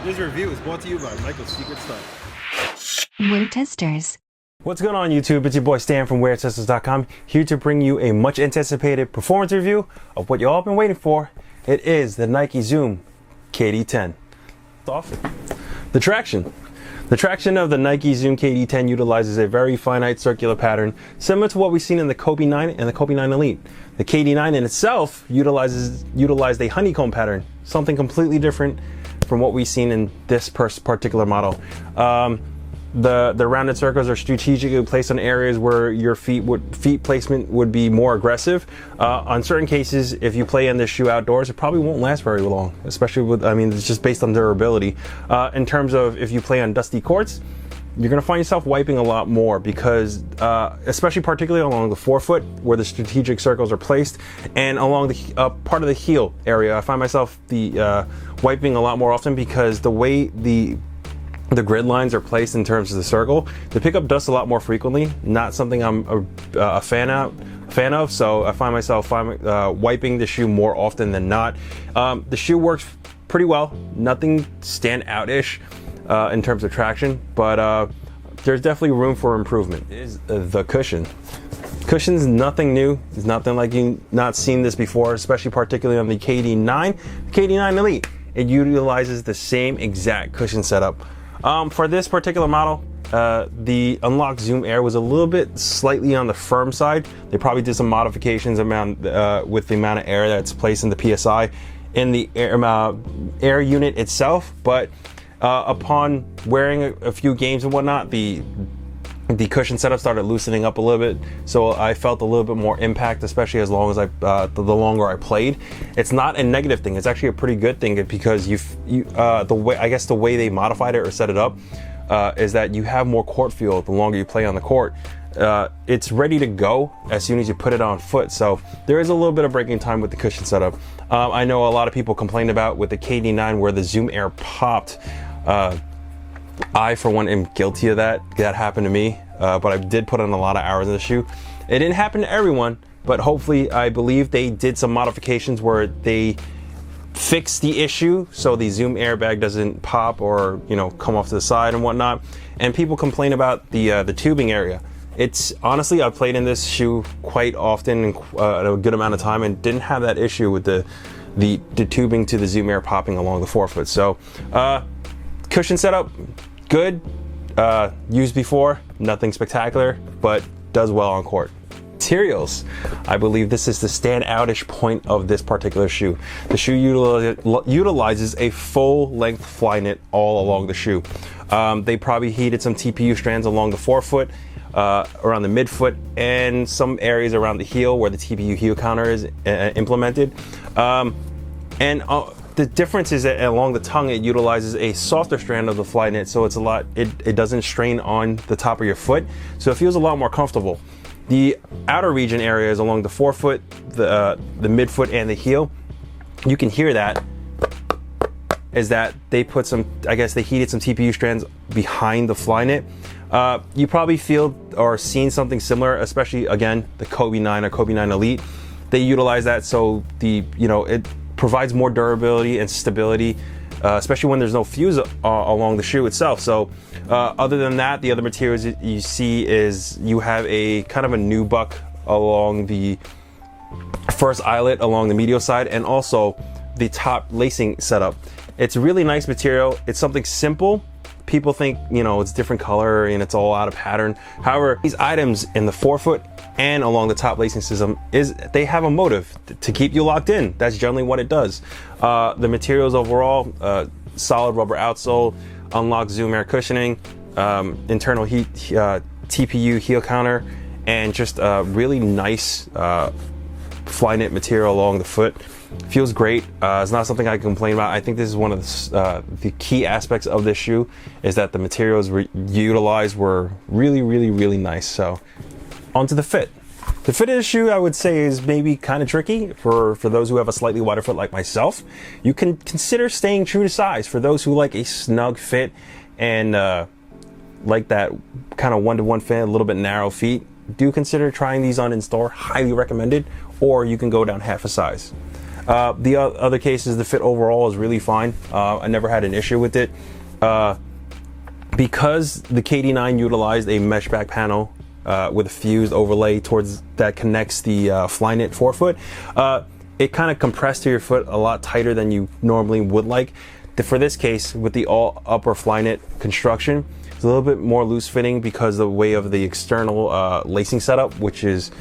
This review is brought to you by Michael's Secret Stuff. WearTesters. What's going on YouTube? It's your boy Stan from WearTesters.com, here to bring you a much anticipated performance review of what you all been waiting for. It is the Nike Zoom KD10. The traction. The traction of the Nike Zoom KD10 utilizes a very finite circular pattern, similar to what we've seen in the Kobe 9 and the Kobe 9 Elite. The KD9 in itself utilized a honeycomb pattern, something completely different from what we've seen in this particular model. The rounded circles are strategically placed on areas where your feet placement would be more aggressive. On certain cases, if you play in this shoe outdoors, it probably won't last very long, especially with, it's just based on durability. In terms of if you play on dusty courts, you're gonna find yourself wiping a lot more because, especially particularly along the forefoot where the strategic circles are placed and along the part of the heel area, I find myself wiping a lot more often because the way the grid lines are placed in terms of the circle, they pick up dust a lot more frequently. Not something I'm a fan of, so I find myself wiping the shoe more often than not. The shoe works pretty well, nothing stand out-ish in terms of traction, but there's definitely room for improvement. Is the cushion. Cushion's nothing new. It's nothing like you've not seen this before, especially particularly on the KD9. The KD9 Elite, it utilizes the same exact cushion setup. For this particular model, the Unlock Zoom Air was a little bit slightly on the firm side. They probably did some modifications with the amount of air that's placed in the PSI in the air unit itself, but upon wearing a few games and whatnot, the cushion setup started loosening up a little bit, so I felt a little bit more impact, especially as long as the longer I played. It's not a negative thing; it's actually a pretty good thing because the way they modified it or set it up is that you have more court feel the longer you play on the court. It's ready to go as soon as you put it on foot, so there is a little bit of breaking time with the cushion setup. I know a lot of people complained about with the KD9 where the Zoom Air popped. I, for one, am guilty of that. That happened to me, but I did put on a lot of hours in the shoe. It didn't happen to everyone, but hopefully, I believe they did some modifications where they fixed the issue so the Zoom airbag doesn't pop or come off to the side and whatnot. And people complain about the tubing area. It's honestly, I've played in this shoe quite often and a good amount of time, and didn't have that issue with the tubing to the Zoom Air popping along the forefoot. So, cushion setup. Good, used before, nothing spectacular, but does well on court. Materials. I believe this is the standout-ish point of this particular shoe. The shoe utilizes a full-length fly knit all along the shoe. They probably heated some TPU strands along the forefoot, around the midfoot, and some areas around the heel where the TPU heel counter is implemented. The difference is that along the tongue, it utilizes a softer strand of the fly knit, so it doesn't strain on the top of your foot, so it feels a lot more comfortable. The outer region areas along the forefoot, the midfoot, and the heel, you can hear that, is that they put they heated some TPU strands behind the fly knit. You probably feel or seen something similar, especially again, the Kobe 9 or Kobe 9 Elite. They utilize that so it provides more durability and stability, especially when there's no fuse along the shoe itself. So other than that, the other materials you see is you have a kind of a nubuck along the first eyelet along the medial side, and also the top lacing setup. It's a really nice material. It's something simple. People think it's different color and it's all out of pattern. However, these items in the forefoot and along the top lacing system they have a motive to keep you locked in. That's generally what it does. The materials overall, solid rubber outsole, Unlock Zoom Air cushioning, internal heat TPU heel counter, and just a really nice fly knit material along the foot. Feels great. It's not something I can complain about. I think this is one of the key aspects of this shoe, is that the materials utilized were really, really, really nice. So onto the fit. The fit of the shoe, I would say, is maybe kind of tricky for those who have a slightly wider foot like myself. You can consider staying true to size. For those who like a snug fit and like that kind of one-to-one fit, a little bit narrow feet, do consider trying these on in store. Highly recommended. Or you can go down half a size. The other cases, the fit overall is really fine. I never had an issue with it. Because the KD9 utilized a mesh back panel with a fused overlay towards that connects the Flyknit forefoot, it kind of compressed to your foot a lot tighter than you normally would like. For this case, with the all upper Flyknit construction, it's a little bit more loose fitting because of the way of the external lacing setup, which is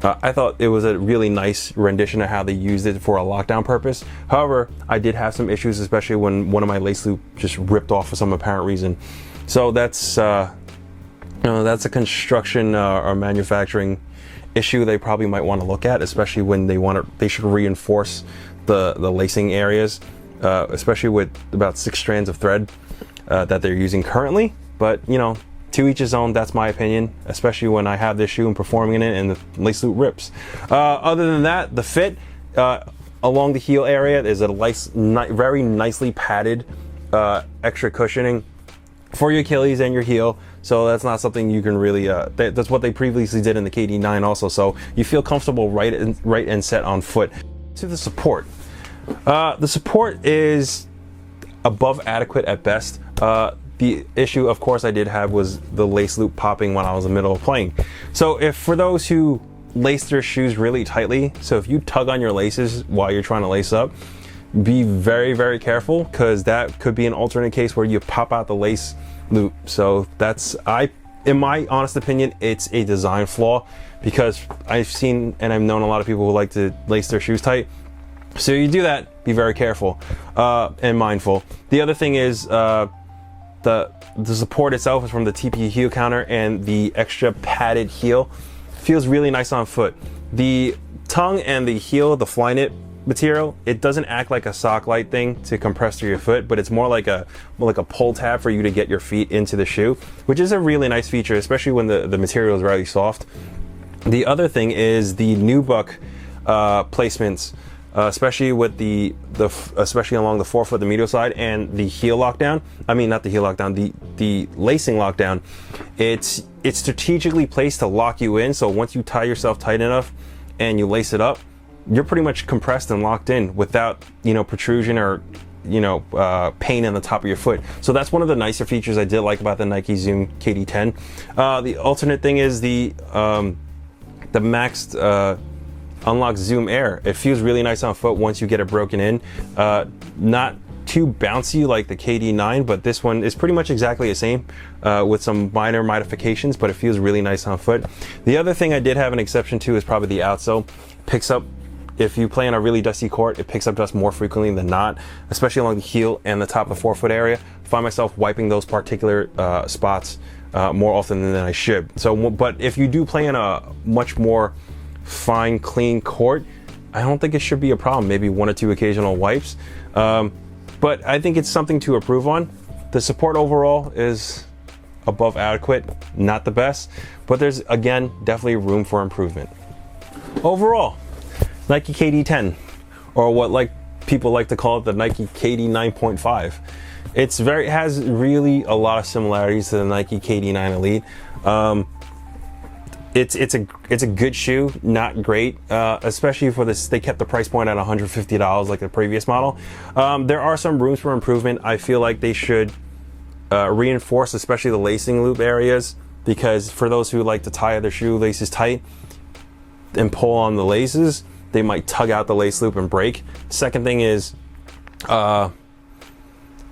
I thought it was a really nice rendition of how they used it for a lockdown purpose. However, I did have some issues, especially when one of my lace loop just ripped off for some apparent reason. So that's that's a construction or manufacturing issue they probably might want to look at, especially when they should reinforce the lacing areas, especially with about 6 strands of thread that they're using currently. But to each his own. That's my opinion, especially when I have this shoe and performing in it and the lace loop rips. Other than that, the fit along the heel area is a very nicely padded extra cushioning for your Achilles and your heel. So that's not something you can really that's what they previously did in the KD9 also, so you feel comfortable right and set on foot. To the support, the support is above adequate at best. The issue, of course, I did have was the lace loop popping when I was in the middle of playing. So if for those who lace their shoes really tightly, so if you tug on your laces while you're trying to lace up, be very, very careful, because that could be an alternate case where you pop out the lace loop. So that's, in my honest opinion, it's a design flaw, because I've seen and I've known a lot of people who like to lace their shoes tight. So you do that, be very careful and mindful. The other thing is the support itself is from the TP heel counter, and the extra padded heel feels really nice on foot. The tongue and the heel, the Flyknit material, it doesn't act like a sock-like thing to compress through your foot, but it's more like a pull tab for you to get your feet into the shoe, which is a really nice feature, especially when the material is really soft. The other thing is the nubuck placements, especially with especially along the forefoot, the medial side, and the heel lockdown. I mean, not the heel lockdown, the lacing lockdown. It's strategically placed to lock you in. So once you tie yourself tight enough and you lace it up, you're pretty much compressed and locked in without protrusion or pain in the top of your foot. So that's one of the nicer features I did like about the Nike Zoom KD10. The alternate thing is the maxed Unlock Zoom Air. It feels really nice on foot once you get it broken in. Not too bouncy like the KD9, but this one is pretty much exactly the same with some minor modifications, but it feels really nice on foot. The other thing I did have an exception to is probably the outsole. Picks up, if you play on a really dusty court, it picks up dust more frequently than not, especially along the heel and the top of the forefoot area. I find myself wiping those particular spots more often than I should. So, but if you do play in a much more fine, clean court, I don't think it should be a problem. Maybe 1 or 2 occasional wipes, but I think it's something to improve on. The support overall is above adequate, not the best, but there's, again, definitely room for improvement. Overall, Nike KD10, or what people like to call it, the Nike KD 9.5. It has really a lot of similarities to the Nike KD9 Elite. It's a good shoe, not great, especially for this. They kept the price point at $150 like the previous model. There are some rooms for improvement. I feel like they should reinforce, especially the lacing loop areas, because for those who like to tie their shoelaces tight and pull on the laces, they might tug out the lace loop and break. Second thing is,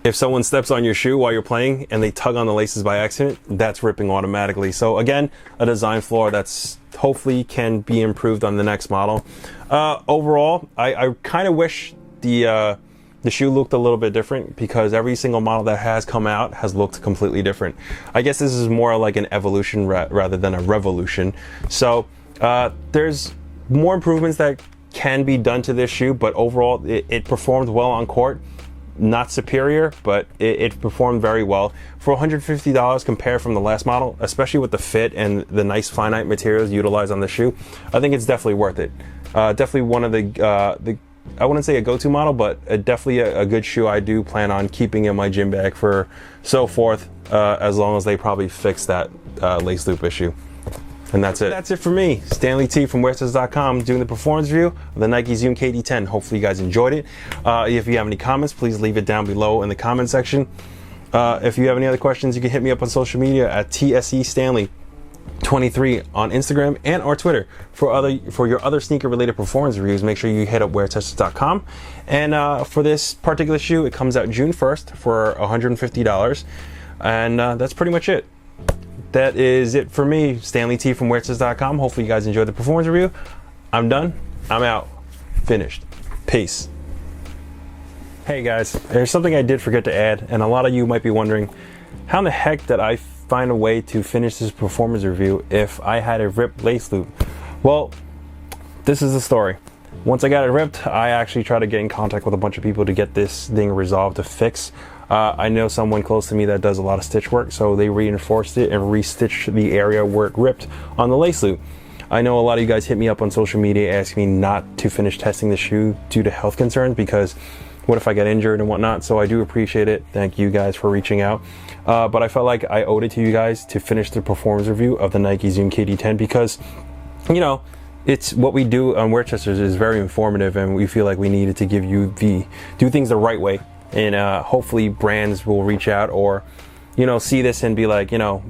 if someone steps on your shoe while you're playing and they tug on the laces by accident, that's ripping automatically. So again, a design flaw that's hopefully can be improved on the next model. Overall, I kind of wish the shoe looked a little bit different, because every single model that has come out has looked completely different. I guess this is more like an evolution rather than a revolution. So there's more improvements that can be done to this shoe, but overall it performed well on court. Not superior, but it performed very well. For $150 compared from the last model, especially with the fit and the nice Flyknit materials utilized on the shoe, I think it's definitely worth it. Definitely one of the I wouldn't say a go-to model, but definitely a good shoe I do plan on keeping in my gym bag for so forth, as long as they probably fix that lace loop issue. And that's it. That's it for me, Stanley T from WearTesters.com, doing the performance review of the Nike Zoom KD10. Hopefully you guys enjoyed it. If you have any comments, please leave it down below in the comment section. If you have any other questions, you can hit me up on social media at TSEStanley23 on Instagram and or Twitter. For your other sneaker related performance reviews, make sure you hit up WearTesters.com. And for this particular shoe, it comes out June 1st for $150. And that's pretty much it. That is it for me, Stanley T from WearTesters.com. Hopefully you guys enjoyed the performance review. I'm done. I'm out. Finished. Peace. Hey guys, there's something I did forget to add, and a lot of you might be wondering, how in the heck did I find a way to finish this performance review if I had a ripped lace loop? Well, this is the story. Once I got it ripped, I actually tried to get in contact with a bunch of people to get this thing resolved, to fix. I know someone close to me that does a lot of stitch work, so they reinforced it and restitched the area where it ripped on the lace loop. I know a lot of you guys hit me up on social media asking me not to finish testing the shoe due to health concerns, because what if I get injured and whatnot? So I do appreciate it. Thank you guys for reaching out. But I felt like I owed it to you guys to finish the performance review of the Nike Zoom KD10, because, you know, it's what we do on WearTesters is very informative, and we feel like we needed to give you do things the right way. And hopefully brands will reach out, or, you know, see this and be like, you know,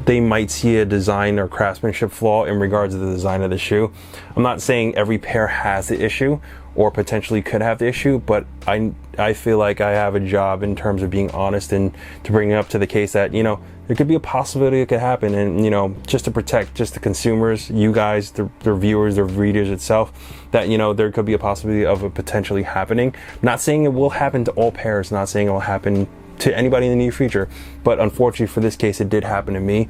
they might see a design or craftsmanship flaw in regards to the design of the shoe. I'm not saying every pair has the issue or potentially could have the issue, but I feel like I have a job in terms of being honest and to bring it up to the case that, you know, there could be a possibility it could happen, and, you know, just to protect just the consumers, you guys, their viewers, their readers itself, that, you know, there could be a possibility of it potentially happening. I'm not saying it will happen to all pairs, not saying it will happen to anybody in the near future, but unfortunately for this case, it did happen to me.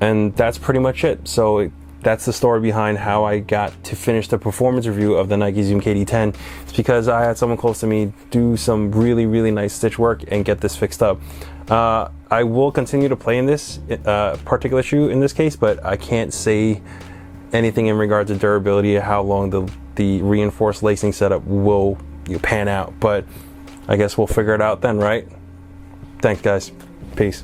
And that's pretty much it. So that's the story behind how I got to finish the performance review of the Nike Zoom KD10. It's because I had someone close to me do some really, really nice stitch work and get this fixed up. I will continue to play in this particular shoe in this case, but I can't say anything in regards to durability or how long the reinforced lacing setup will pan out. But I guess we'll figure it out then, right? Thanks, guys. Peace.